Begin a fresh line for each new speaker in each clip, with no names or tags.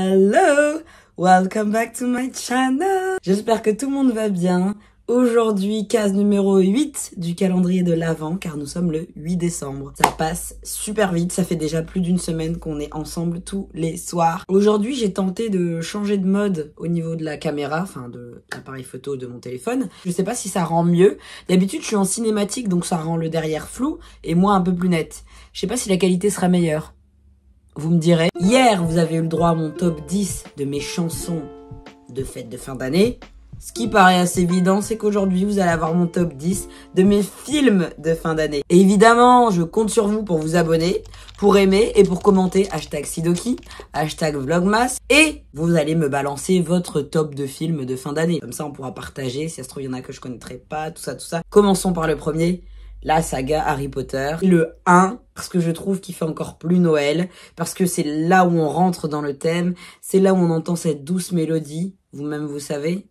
Hello, welcome back to my channel. J'espère que tout le monde va bien. Aujourd'hui, case numéro 8 du calendrier de l'Avent, car nous sommes le 8 décembre. Ça passe super vite, ça fait déjà plus d'une semaine qu'on est ensemble tous les soirs. Aujourd'hui, j'ai tenté de changer de mode au niveau de la caméra, enfin de l'appareil photo de mon téléphone. Je sais pas si ça rend mieux. D'habitude, je suis en cinématique, donc ça rend le derrière flou et moi un peu plus net. Je sais pas si la qualité sera meilleure. Vous me direz. Hier, vous avez eu le droit à mon top 10 de mes chansons de fête de fin d'année. Ce qui paraît assez évident, c'est qu'aujourd'hui, vous allez avoir mon top 10 de mes films de fin d'année. Et évidemment, je compte sur vous pour vous abonner, pour aimer et pour commenter #Sidoki, #Vlogmas. Et vous allez me balancer votre top de films de fin d'année. Comme ça, on pourra partager. Si ça se trouve, il y en a que je connaîtrais pas, tout ça, tout ça. Commençons par le premier. La saga Harry Potter. Le 1, parce que je trouve qu'il fait encore plus Noël, parce que c'est là où on rentre dans le thème, c'est là où on entend cette douce mélodie, vous-même vous savez.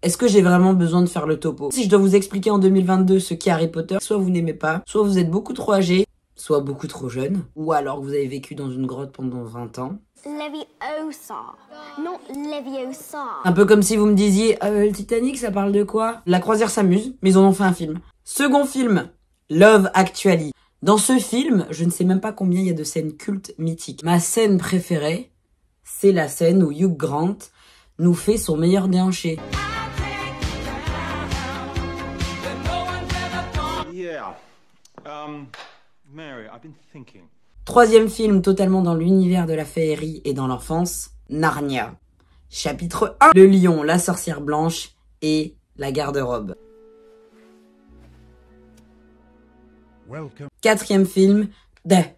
Est-ce que j'ai vraiment besoin de faire le topo? Si je dois vous expliquer en 2022 ce qu'est Harry Potter, soit vous n'aimez pas, soit vous êtes beaucoup trop âgé, soit beaucoup trop jeune, ou alors que vous avez vécu dans une grotte pendant 20 ans.
Leviosa, non Leviosa.
Un peu comme si vous me disiez, le Titanic, ça parle de quoi? La croisière s'amuse, mais ils en ont fait un film. Second film, Love Actually. Dans ce film, je ne sais même pas combien il y a de scènes cultes mythiques. Ma scène préférée, c'est la scène où Hugh Grant nous fait son meilleur déhanché.
Mary, I've been thinking.
Troisième film totalement dans l'univers de la féerie et dans l'enfance, Narnia. Chapitre 1, le lion, la sorcière blanche et la garde-robe. Quatrième film, The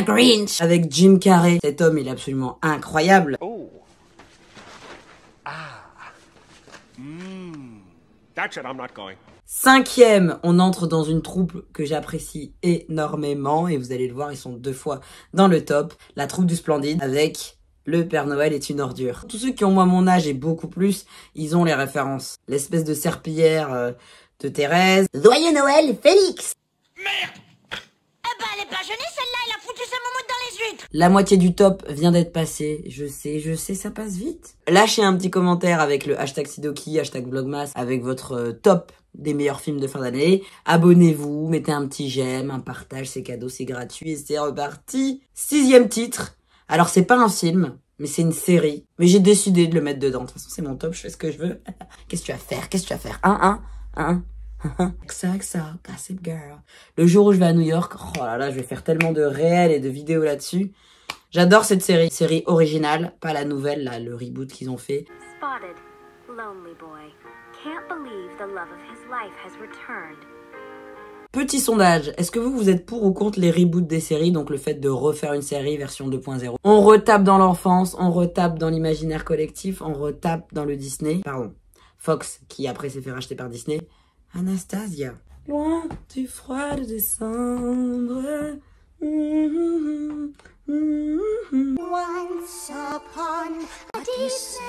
Grinch, avec Jim Carrey. Cet homme, il est absolument incroyable.
Oh. That's it, I'm not going.
Cinquième, on entre dans une troupe que j'apprécie énormément, et vous allez le voir, ils sont 2 fois dans le top, la troupe du Splendide, avec Le Père Noël est une ordure. Tous ceux qui ont moi mon âge et beaucoup plus, ils ont les références. L'espèce de serpillière de Thérèse. Joyeux Noël, Félix!
Merde! Eh ben, elle est pas jeunée celle-là, elle a foutu sa moumoute dans les huîtres.
La moitié du top vient d'être passé. Je sais, ça passe vite. Lâchez un petit commentaire avec le #Sidoki, #Vlogmas, avec votre top des meilleurs films de fin d'année. Abonnez-vous, mettez un petit j'aime, un partage, c'est cadeau, c'est gratuit et c'est reparti. 6e titre. Alors c'est pas un film, mais c'est une série. Mais j'ai décidé de le mettre dedans. De toute façon c'est mon top, je fais ce que je veux. Qu'est-ce que tu vas faire? Ça, Gossip Girl. Le jour où je vais à New York, oh là là, je vais faire tellement de réels et de vidéos là-dessus. J'adore cette série. Série originale, pas la nouvelle, là, le reboot qu'ils ont fait.
Spotted, lonely boy. Can't believe the love of his life has returned.
Petit sondage, est-ce que vous êtes pour ou contre les reboots des séries, donc le fait de refaire une série version 2.0? On retape dans l'enfance, on retape dans l'imaginaire collectif, on retape dans le Disney. Pardon, Fox, qui après s'est fait racheter par Disney. Anastasia. Loin du froid de décembre.
Once upon a December.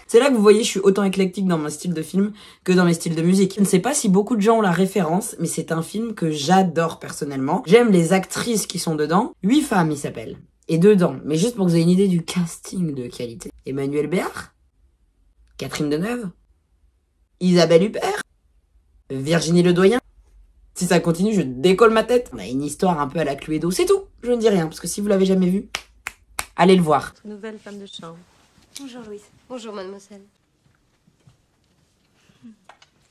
C'est là que vous voyez, je suis autant éclectique dans mon style de film que dans mes styles de musique. Je ne sais pas si beaucoup de gens ont la référence, mais c'est un film que j'adore personnellement. J'aime les actrices qui sont dedans. 8 femmes, il s'appelle. Et dedans, mais juste pour que vous ayez une idée du casting de qualité. Emmanuel Béard, Catherine Deneuve, Isabelle Huppert, Virginie Ledoyen. Si ça continue, je décolle ma tête. On a une histoire un peu à la Cluedo, c'est tout. Je ne dis rien, parce que si vous l'avez jamais vu, allez le voir.
Nouvelle femme de chambre.
Bonjour Louise. Bonjour mademoiselle.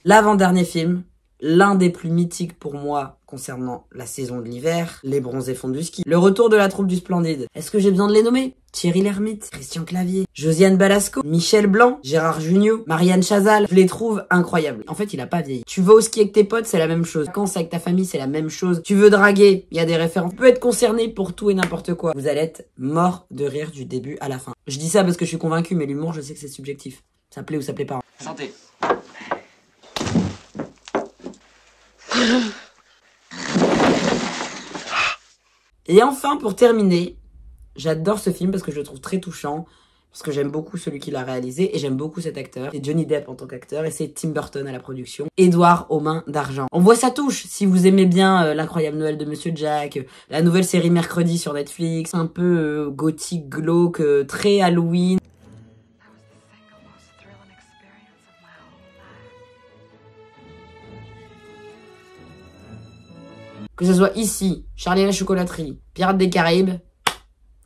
L'avant-dernier film, l'un des plus mythiques pour moi concernant la saison de l'hiver, Les Bronzés font du ski. Le retour de la troupe du Splendide. Est-ce que j'ai besoin de les nommer? Thierry Lhermitte, Christian Clavier, Josiane Balasco, Michel Blanc, Gérard Jugnot, Marianne Chazal. Je les trouve incroyables. En fait, il a pas vieilli. Tu vas au ski avec tes potes, c'est la même chose. Quand c'est avec ta famille, c'est la même chose. Tu veux draguer, il y a des références. Tu peux être concerné pour tout et n'importe quoi. Vous allez être mort de rire du début à la fin. Je dis ça parce que je suis convaincu, mais l'humour, je sais que c'est subjectif. Ça plaît ou ça plaît pas.
Santé.
Et enfin, pour terminer, j'adore ce film parce que je le trouve très touchant. parce que j'aime beaucoup celui qui l'a réalisé et j'aime beaucoup cet acteur. C'est Johnny Depp en tant qu'acteur et c'est Tim Burton à la production. Édouard aux mains d'argent. On voit sa touche si vous aimez bien l'incroyable Noël de Monsieur Jack, la nouvelle série Mercredi sur Netflix, un peu gothique, glauque, très Halloween. Que ce soit ici, Charlie et la chocolaterie, Pirates des Caraïbes,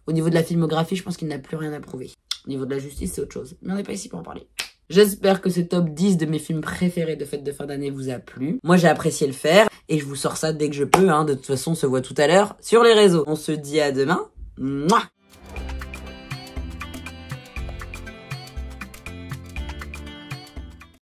au niveau de la filmographie, je pense qu'il n'a plus rien à prouver. Au niveau de la justice, c'est autre chose. Mais on n'est pas ici pour en parler. J'espère que ce top 10 de mes films préférés de fête de fin d'année vous a plu. Moi, j'ai apprécié le faire et je vous sors ça dès que je peux. De toute façon, on se voit tout à l'heure sur les réseaux. On se dit à demain. Mouah.